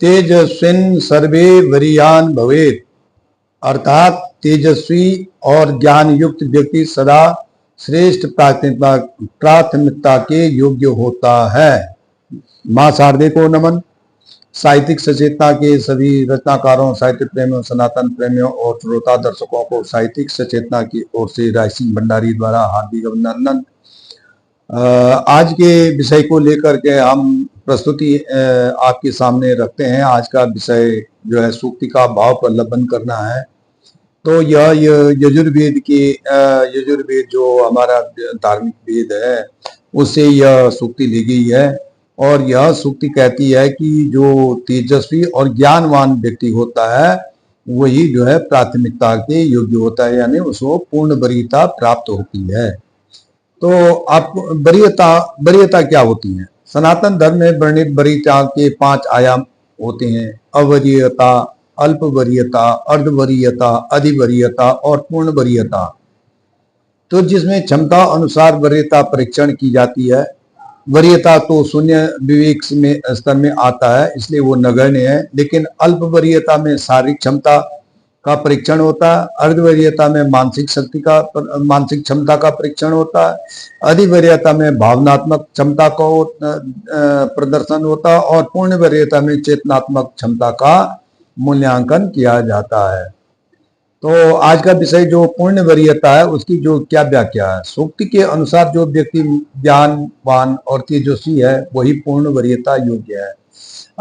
तेजस्विन सर्वे वरीयान भवेत, अर्थात तेजस्वी और ज्ञान युक्त व्यक्ति सदा श्रेष्ठ प्राथमिकता के योग्य होता है। मां शारदे को नमन। साहित्यिक सचेतना के सभी रचनाकारों, साहित्य प्रेमियों, सनातन प्रेमियों और श्रोता दर्शकों को साहित्यिक सचेतना की ओर से राय सिंह भंडारी द्वारा हार्दिक अभिनंदन। आज के विषय को लेकर के हम प्रस्तुति आपके सामने रखते हैं। आज का विषय जो है सूक्ति का भाव प्रलंबन करना है। तो यह यजुर्वेद जो हमारा धार्मिक वेद है उससे यह सूक्ति ली गई है और यह सूक्ति कहती है कि जो तेजस्वी और ज्ञानवान व्यक्ति होता है वही जो है प्राथमिकता के योग्य होता है, यानी उसको पूर्ण वरीयता प्राप्त होती है। तो आप वरीयता क्या होती है? सनातन धर्म में वर्णित वरीयता के 5 आयाम होते हैं: अवरीयता, अल्प वरीयता, अर्धवरीयता, अधिवरीयता और पूर्ण वरीयता। तो जिसमें क्षमता अनुसार वरीयता परीक्षण की जाती है। वरीयता तो शून्य विवेक में स्तर में आता है, इसलिए वो नगण्य है। लेकिन अल्प वरीयता में शारीरिक क्षमता का परीक्षण होता है, अर्धवरीयता में मानसिक क्षमता का परीक्षण होता है, अधिवरीयता में भावनात्मक क्षमता का प्रदर्शन होता है और पूर्ण वरीयता में चेतनात्मक क्षमता का मूल्यांकन किया जाता है। तो आज का विषय जो पूर्ण वरीयता है उसकी जो क्या व्याख्या है। सूक्ति के अनुसार जो व्यक्ति ज्ञानवान और तेजस्वी है वही पूर्ण वरीयता योग्य है,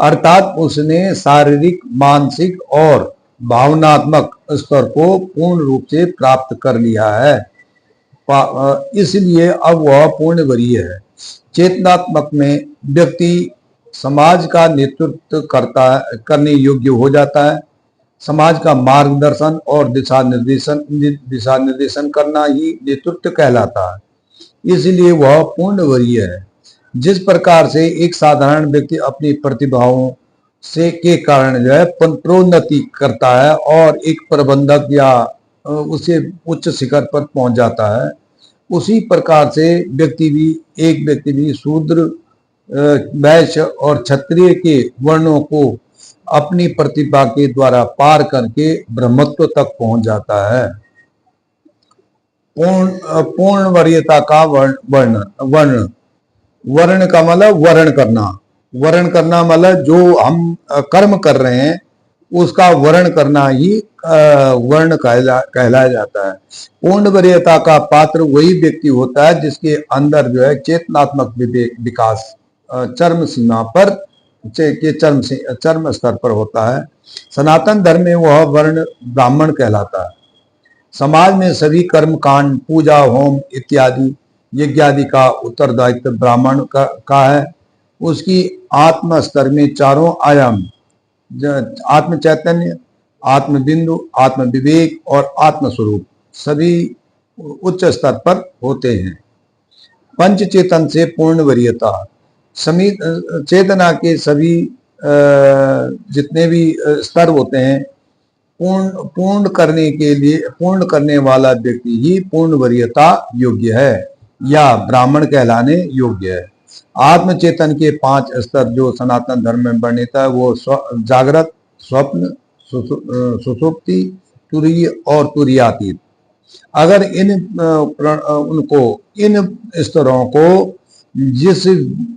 अर्थात उसने शारीरिक, मानसिक और भावनात्मक स्तर को पूर्ण रूप से प्राप्त कर लिया है, इसलिए अब वह पूर्ण वरीय है। चेतनात्मक में व्यक्ति समाज का नेतृत्व करने योग्य हो जाता है। समाज का मार्गदर्शन और दिशा निर्देशन करना ही नेतृत्व कहलाता है, इसलिए वह पूर्ण वरीय है। जिस प्रकार से एक साधारण व्यक्ति अपनी प्रतिभाओं से के कारण जो है प्रोन्नति करता है और एक प्रबंधक या उसे उच्च शिखर पर पहुंच जाता है, उसी प्रकार से एक व्यक्ति भी शूद्र, वैश्य और क्षत्रिय के वर्णों को अपनी प्रतिभा के द्वारा पार करके ब्रह्मत्व तक पहुंच जाता है। पूर्ण वरीयता का वर्ण का मतलब वर्ण करना मतलब जो हम कर्म कर रहे हैं उसका वर्ण करना ही वर्ण कहलाया जाता है। पूर्ण वरीयता का पात्र वही व्यक्ति होता है जिसके अंदर जो है चेतनात्मक विकास चरम सीमा पर चरम स्तर पर होता है। सनातन धर्म में वह वर्ण ब्राह्मण कहलाता है। समाज में सभी कर्म कांड, पूजा, होम इत्यादि यज्ञादि का उत्तरदायित्व ब्राह्मण का है। उसकी आत्म स्तर में 4 आयाम, आत्म चैतन्य, आत्म बिंदु, आत्म विवेक और आत्म स्वरूप सभी उच्च स्तर पर होते हैं। पंच चेतन से पूर्ण वरीयता, चेतना के सभी जितने भी स्तर होते हैं पूर्ण करने वाला व्यक्ति ही पूर्ण वरीयता योग्य है या ब्राह्मण कहलाने योग्य है। आत्म चेतन के 5 स्तर जो सनातन धर्म में वर्णित है वो जागृत, स्वप्न, सुषुप्ति, तुरीय और तुरीयातीत। अगर इन स्तरों को जिस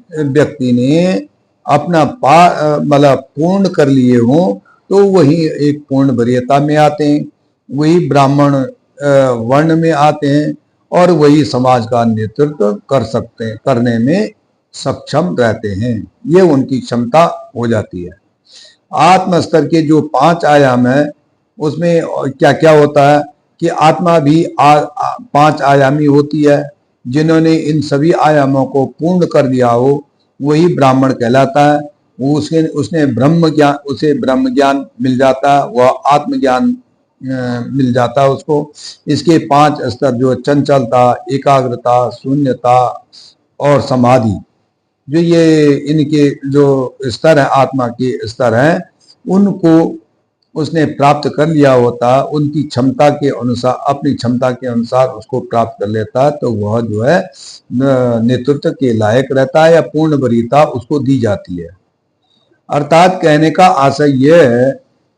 व्यक्ति ने अपना मतलब पूर्ण कर लिए हो तो वही एक पूर्ण वरीयता में आते हैं, वही ब्राह्मण वर्ण में आते हैं और वही समाज का नेतृत्व करने में सक्षम रहते हैं। ये उनकी क्षमता हो जाती है। आत्म स्तर के जो 5 आयाम है उसमें क्या क्या होता है कि आत्मा भी 5 आयामी होती है। जिन्होंने इन सभी आयामों को पूर्ण कर दिया हो वही ब्राह्मण कहलाता है। उसे ब्रह्म ज्ञान मिल जाता है, वह आत्मज्ञान मिल जाता है उसको। इसके 5 स्तर जो चंचलता, एकाग्रता, शून्यता और समाधि, जो ये इनके जो स्तर है, आत्मा के स्तर हैं, उनको उसने प्राप्त कर लिया होता, उनकी क्षमता के अनुसार, अपनी क्षमता के अनुसार उसको प्राप्त कर लेता है तो वह जो है नेतृत्व के लायक रहता है या पूर्ण वरीयता उसको दी जाती है। अर्थात कहने का आशय यह है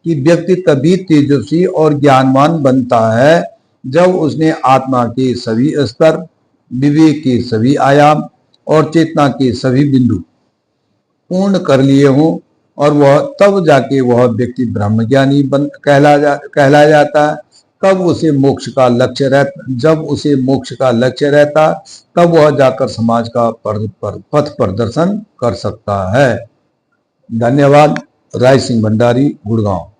कि व्यक्ति तभी तेजस्वी और ज्ञानवान बनता है जब उसने आत्मा के सभी स्तर, विवेक के सभी आयाम और चेतना के सभी बिंदु पूर्ण कर लिए हों, और वह तब जाके वह व्यक्ति ब्रह्मज्ञानी कहलाया जाता है। तब उसे मोक्ष का लक्ष्य रहता, जब उसे मोक्ष का लक्ष्य रहता, तब वह जाकर समाज का पथ प्रदर्शन कर सकता है। धन्यवाद। राय सिंह भंडारी, गुड़गांव।